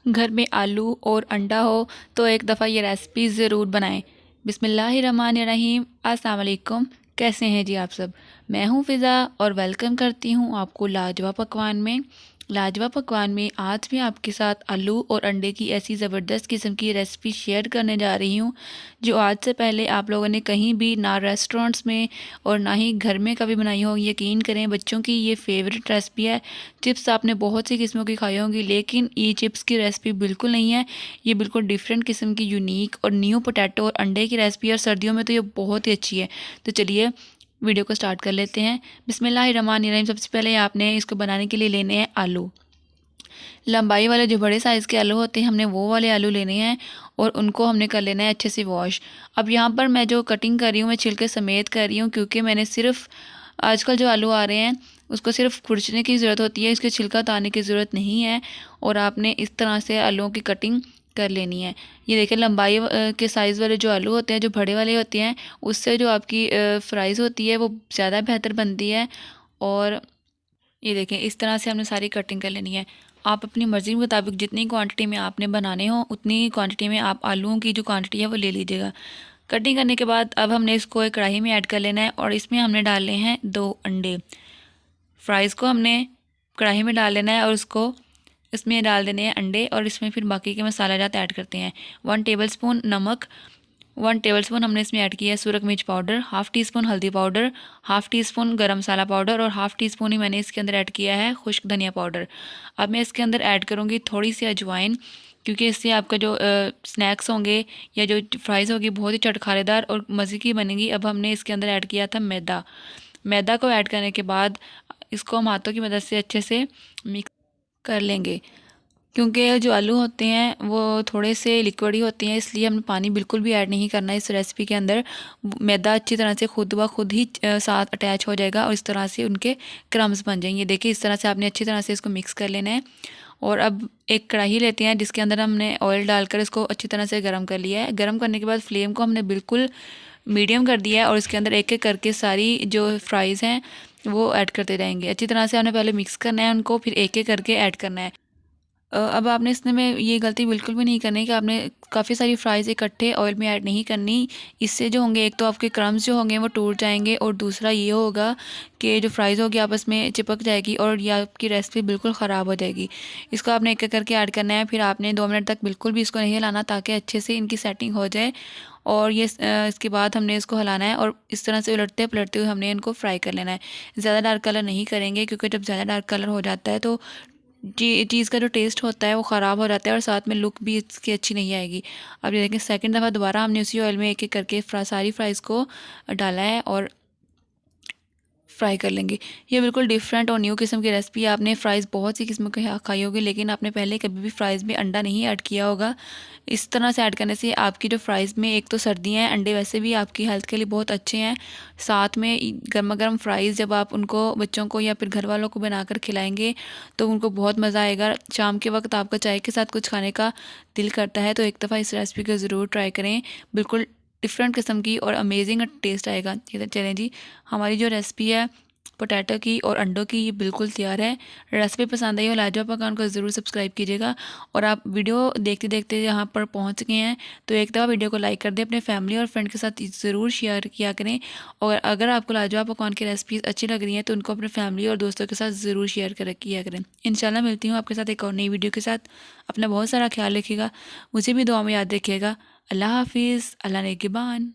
घर में आलू और अंडा हो तो एक दफ़ा ये रेसिपी ज़रूर बनाएं। बिस्मिल्लाहिर्रहमानिर्रहीम। अस्सलाम वालेकुम। कैसे हैं जी आप सब। मैं हूं फ़िज़ा और वेलकम करती हूं आपको लाजवाब पकवान में। लाजवाब पकवान में आज मैं आपके साथ आलू और अंडे की ऐसी ज़बरदस्त किस्म की रेसिपी शेयर करने जा रही हूं जो आज से पहले आप लोगों ने कहीं भी ना रेस्टोरेंट्स में और ना ही घर में कभी बनाई हो। यकीन करें बच्चों की ये फेवरेट रेसिपी है। चिप्स आपने बहुत सी किस्मों की खाई होंगी लेकिन ये चिप्स की रेसिपी बिल्कुल नहीं है। ये बिल्कुल डिफरेंट किस्म की यूनिक और न्यू पोटैटो और अंडे की रेसिपी है और सर्दियों में तो ये बहुत ही अच्छी है। तो चलिए वीडियो को स्टार्ट कर लेते हैं। बिस्मिल्लाहिर्रहमानिर्रहीम। सबसे पहले आपने इसको बनाने के लिए लेने हैं आलू। लंबाई वाले जो बड़े साइज़ के आलू होते हैं हमने वो वाले आलू लेने हैं और उनको हमने कर लेना है अच्छे से वॉश। अब यहाँ पर मैं जो कटिंग कर रही हूँ मैं छिलके समेत कर रही हूँ क्योंकि मैंने सिर्फ आजकल जो आलू आ रहे हैं उसको सिर्फ खुरचने की ज़रूरत होती है, इसके छिलका उतारने की ज़रूरत नहीं है। और आपने इस तरह से आलूओं की कटिंग कर लेनी है। ये देखिए लंबाई के साइज़ वाले जो आलू होते हैं जो बड़े वाले होते हैं उससे जो आपकी फ्राइज़ होती है वो ज़्यादा बेहतर बनती है। और ये देखें इस तरह से हमने सारी कटिंग कर लेनी है। आप अपनी मर्ज़ी के मुताबिक जितनी क्वांटिटी में आपने बनाने हो उतनी क्वांटिटी में आप आलूओं की जो क्वांटिटी है वो ले लीजिएगा। कटिंग करने के बाद अब हमने इसको एक कढ़ाई में ऐड कर लेना है और इसमें हमने डालने हैं 2 अंडे। फ्राइज़ को हमने कढ़ाई में डाल लेना है और उसको इसमें डाल देने हैं अंडे और इसमें फिर बाकी के मसाला जात ऐड करते हैं। 1 टेबलस्पून नमक, 1 टेबलस्पून हमने इसमें ऐड किया है सूरज मिर्च पाउडर, हाफ़ टी स्पून हल्दी पाउडर, हाफ़ टी स्पून गरम मसाला पाउडर और हाफ़ टी स्पून ही मैंने इसके अंदर ऐड किया है खुश्क धनिया पाउडर। अब मैं इसके अंदर ऐड करूँगी थोड़ी सी अजवाइन क्योंकि इससे आपका जो स्नैक्स होंगे या जो फ्राइज़ होगी बहुत ही चटखारेदार और मज़े की बनेगी। अब हमने इसके अंदर ऐड किया था मैदा। मैदा को ऐड करने के बाद इसको हम हाथों की मदद से अच्छे से मिक्स कर लेंगे क्योंकि जो आलू होते हैं वो थोड़े से लिक्विडी होते हैं इसलिए हमें पानी बिल्कुल भी ऐड नहीं करना है इस रेसिपी के अंदर। मैदा अच्छी तरह से खुद ब खुद ही साथ अटैच हो जाएगा और इस तरह से उनके क्रम्स बन जाएंगे। देखिए इस तरह से आपने अच्छी तरह से इसको मिक्स कर लेना है। और अब एक कढ़ाई लेते हैं जिसके अंदर हमने ऑयल डालकर इसको अच्छी तरह से गर्म कर लिया है। गर्म करने के बाद फ्लेम को हमने बिल्कुल मीडियम कर दिया है और इसके अंदर एक एक करके सारी जो फ्राइज़ हैं वो ऐड करते रहेंगे। अच्छी तरह से हमने पहले मिक्स करना है उनको, फिर एक एक करके ऐड करना है। अब आपने इसमें में ये गलती बिल्कुल भी नहीं करनी कि आपने काफ़ी सारी फ्राइज़ इकट्ठे ऑयल में ऐड नहीं करनी। इससे जो होंगे एक तो आपके क्रम्स जो होंगे वो टूट जाएंगे और दूसरा ये होगा कि जो फ्राइज़ होगी आपस में चिपक जाएगी और ये आपकी रेसिपी बिल्कुल ख़राब हो जाएगी। इसको आपने एक एक करके ऐड करना है। फिर आपने 2 मिनट तक बिल्कुल भी इसको नहीं हिलाना ताकि अच्छे से इनकी सेटिंग हो जाए। और ये इसके बाद हमने इसको हिलाना है और इस तरह से उलटते पलटते हुए हमने इनको फ्राई कर लेना है। ज़्यादा डार्क कलर नहीं करेंगे क्योंकि जब ज़्यादा डार्क कलर हो जाता है तो जी चीज़ का जो टेस्ट होता है वो ख़राब हो जाता है और साथ में लुक भी इसकी अच्छी नहीं आएगी। अब ये देखें सेकंड दफ़ा दोबारा हमने उसी ऑयल में एक एक करके सारी फ्राइज़ को डाला है और फ्राई कर लेंगे। ये बिल्कुल डिफरेंट और न्यू किस्म की रेसिपी है। आपने फ़्राइज़ बहुत सी किस्म की खाई होगी लेकिन आपने पहले कभी भी फ़्राइज़ में अंडा नहीं ऐड किया होगा। इस तरह से ऐड करने से आपकी जो फ़्राइज़ में एक तो सर्दियाँ हैं, अंडे वैसे भी आपकी हेल्थ के लिए बहुत अच्छे हैं। साथ में गर्मा गर्म फ़्राइज़ जब आप उनको बच्चों को या फिर घर वालों को बनाकर खिलाएँगे तो उनको बहुत मज़ा आएगा। शाम के वक़्त आपका चाय के साथ कुछ खाने का दिल करता है तो एक दफ़ा इस रेसिपी को ज़रूर ट्राई करें। बिल्कुल डिफरेंट किस्म की और अमेजिंग टेस्ट आएगा। ये तो चलें जी, हमारी जो रेसिपी है पोटैटो की और अंडों की ये बिल्कुल तैयार है। रेसिपी पसंद आई हो लाजवाब पकवान को ज़रूर सब्सक्राइब कीजिएगा। और आप वीडियो देखते देखते यहाँ पर पहुँच गए हैं तो एक दफ़ा वीडियो को लाइक कर दें, अपने फैमिली और फ्रेंड के साथ ज़रूर शेयर किया करें। और अगर आपको लाजवाब पकवान की रेसिपीज़ अच्छी लग रही हैं तो उनको अपने फैमिली और दोस्तों के साथ ज़रूर शेयर किया करें। इंशाल्लाह मिलती हूँ आपके साथ एक और नई वीडियो के साथ। अपना बहुत सारा ख्याल रखिएगा, मुझे भी दुआ में याद रखिएगा। अल्लाह हाफिज़, अल्लाह नेगेबान।